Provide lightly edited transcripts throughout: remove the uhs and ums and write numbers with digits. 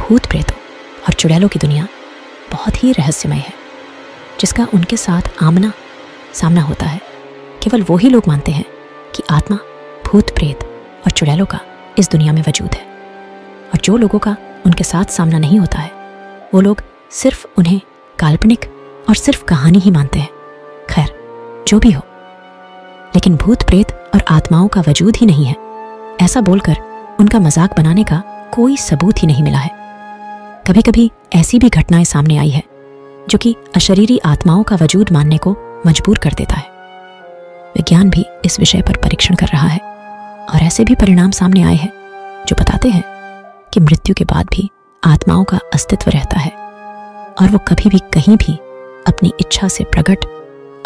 भूत प्रेतों और चुड़ैलों की दुनिया बहुत ही रहस्यमय है, जिसका उनके साथ आमना सामना होता है। केवल वो ही लोग मानते हैं कि आत्मा, भूत प्रेत और चुड़ैलों का इस दुनिया में वजूद है, और जो लोगों का उनके साथ सामना नहीं होता है वो लोग सिर्फ उन्हें काल्पनिक और सिर्फ कहानी ही मानते हैं। खैर, जो भी हो, लेकिन भूत प्रेत और आत्माओं का वजूद ही नहीं है, ऐसा बोलकर उनका मजाक बनाने का कोई सबूत ही नहीं मिला है। कभी कभी ऐसी भी घटनाएं सामने आई है जो कि अशरीरी आत्माओं का वजूद मानने को मजबूर कर देता है। विज्ञान भी इस विषय पर परीक्षण कर रहा है और ऐसे भी परिणाम सामने आए हैं जो बताते हैं कि मृत्यु के बाद भी आत्माओं का अस्तित्व रहता है और वो कभी भी कहीं भी अपनी इच्छा से प्रकट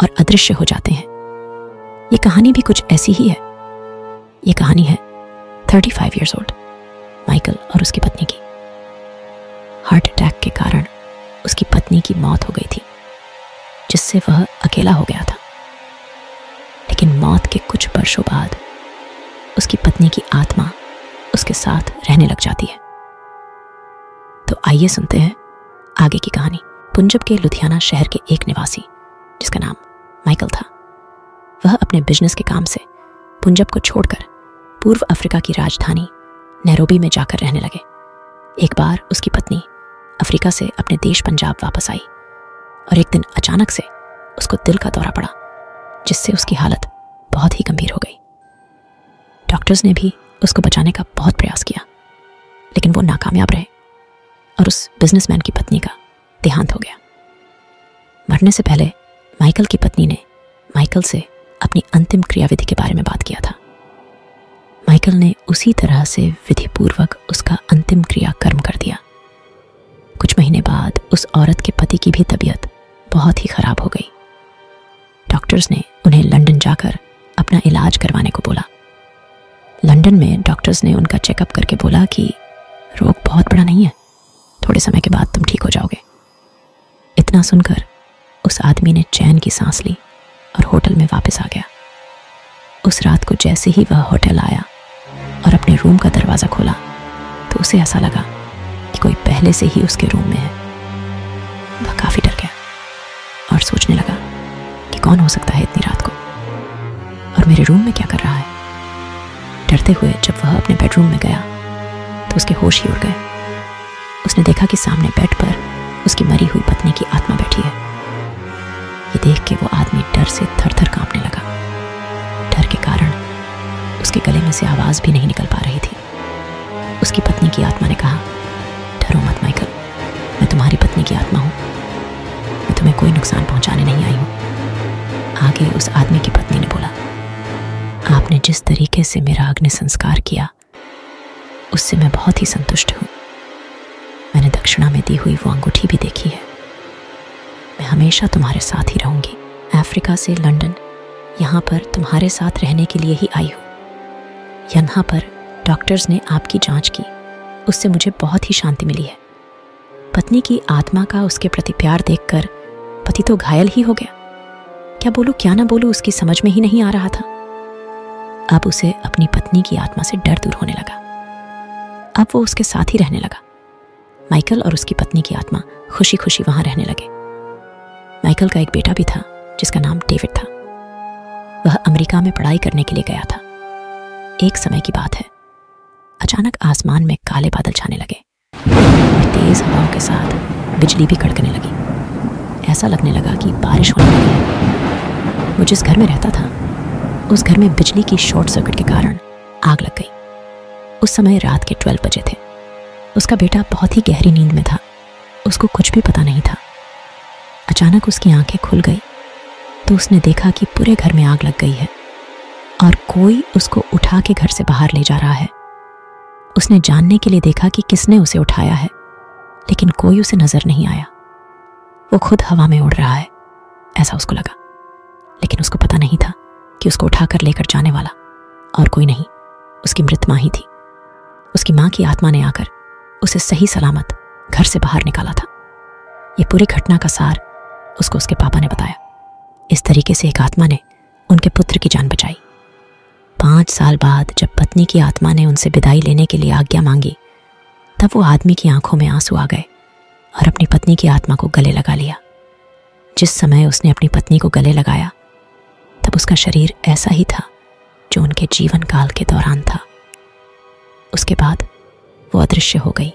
और अदृश्य हो जाते हैं। ये कहानी भी कुछ ऐसी ही है। ये कहानी है 35 इयर्स ओल्ड माइकल और उसकी पत्नी की। हार्ट अटैक के कारण उसकी पत्नी की मौत हो गई थी, जिससे वह अकेला हो गया था। लेकिन मौत के कुछ वर्षों बाद उसकी पत्नी की आत्मा उसके साथ रहने लग जाती है। तो आइए सुनते हैं आगे की कहानी। पंजाब के लुधियाना शहर के एक निवासी, जिसका नाम माइकल था, वह अपने बिजनेस के काम से पंजाब को छोड़कर पूर्व अफ्रीका की राजधानी नैरोबी में जाकर रहने लगे। एक बार उसकी पत्नी अफ्रीका से अपने देश पंजाब वापस आई और एक दिन अचानक से उसको दिल का दौरा पड़ा, जिससे उसकी हालत बहुत ही गंभीर हो गई। डॉक्टर्स ने भी उसको बचाने का बहुत प्रयास किया, लेकिन वो नाकामयाब रहे और उस बिजनेसमैन की पत्नी का देहांत हो गया। मरने से पहले माइकल की पत्नी ने माइकल से अपनी अंतिम क्रियाविधि के बारे में बात किया था। माइकल ने उसी तरह से विधिपूर्वक उसका अंतिम क्रिया कर्म कर दिया। कुछ महीने बाद उस औरत के पति की भी तबीयत बहुत ही खराब हो गई। डॉक्टर्स ने उन्हें लंदन जाकर अपना इलाज करवाने को बोला। लंदन में डॉक्टर्स ने उनका चेकअप करके बोला कि रोग बहुत बड़ा नहीं है, थोड़े समय के बाद तुम ठीक हो जाओगे। इतना सुनकर उस आदमी ने चैन की सांस ली और होटल में वापस आ गया। उस रात को जैसे ही वह होटल आया और अपने रूम का दरवाज़ा खोला तो उसे ऐसा लगा कि कोई पहले से ही उसके रूम में है। वह काफ़ी डर गया और सोचने लगा कि कौन हो सकता है इतनी रात को और मेरे रूम में क्या कर रहा है। डरते हुए जब वह अपने बेडरूम में गया तो उसके होश ही उड़ गए। उसने देखा कि सामने बेड पर उसकी मरी हुई पत्नी की आत्मा बैठी है। ये देख के वो आदमी डर से थर-थर कांपने लगा। डर के कारण उसके गले में से आवाज़ भी नहीं निकल पा रही थी। उसकी पत्नी की आत्मा ने कहा, डरो मत माइकल, मैं तुम्हारी पत्नी की आत्मा हूँ, मैं तुम्हें कोई नुकसान पहुँचाने नहीं आई हूँ। आगे उस आदमी की पत्नी ने बोला, आपने जिस तरीके से मेरा अग्नि संस्कार किया उससे मैं बहुत ही संतुष्ट हूँ। मैंने दक्षिणा में दी हुई वो अंगूठी भी देखी है। मैं हमेशा तुम्हारे साथ ही रहूंगी। अफ्रीका से लंदन यहाँ पर तुम्हारे साथ रहने के लिए ही आई हूँ। यहाँ पर डॉक्टर्स ने आपकी जांच की, उससे मुझे बहुत ही शांति मिली है। पत्नी की आत्मा का उसके प्रति प्यार देखकर पति तो घायल ही हो गया। क्या बोलूँ क्या ना बोलूँ उसकी समझ में ही नहीं आ रहा था। अब उसे अपनी पत्नी की आत्मा से डर दूर होने लगा। अब वो उसके साथ ही रहने लगा। माइकल और उसकी पत्नी की आत्मा खुशी खुशी वहां रहने लगे। माइकल का एक बेटा भी था जिसका नाम डेविड था। वह अमेरिका में पढ़ाई करने के लिए गया था। एक समय की बात है, अचानक आसमान में काले बादल छाने लगे और तेज हवाओं के साथ बिजली भी कड़कने लगी। ऐसा लगने लगा कि बारिश होने लगी है। वो जिस घर में रहता था उस घर में बिजली की शॉर्ट सर्किट के कारण आग लग गई। उस समय रात के 12 बजे थे। उसका बेटा बहुत ही गहरी नींद में था, उसको कुछ भी पता नहीं था। अचानक उसकी आंखें खुल गई तो उसने देखा कि पूरे घर में आग लग गई है और कोई उसको उठा के घर से बाहर ले जा रहा है। उसने जानने के लिए देखा कि किसने उसे उठाया है, लेकिन कोई उसे नजर नहीं आया। वो खुद हवा में उड़ रहा है ऐसा उसको लगा, लेकिन उसको पता नहीं था कि उसको उठाकर लेकर जाने वाला और कोई नहीं, उसकी मृत मां ही थी। उसकी मां की आत्मा ने आकर उसे सही सलामत घर से बाहर निकाला था। ये पूरी घटना का सार उसको उसके पापा ने बताया। इस तरीके से एक आत्मा ने उनके पुत्र की जान बचाई। 5 साल बाद जब पत्नी की आत्मा ने उनसे विदाई लेने के लिए आज्ञा मांगी तब वो आदमी की आंखों में आंसू आ गए और अपनी पत्नी की आत्मा को गले लगा लिया। जिस समय उसने अपनी पत्नी को गले लगाया तब उसका शरीर ऐसा ही था जो उनके जीवन काल के दौरान था। उसके बाद वो अदृश्य हो गई।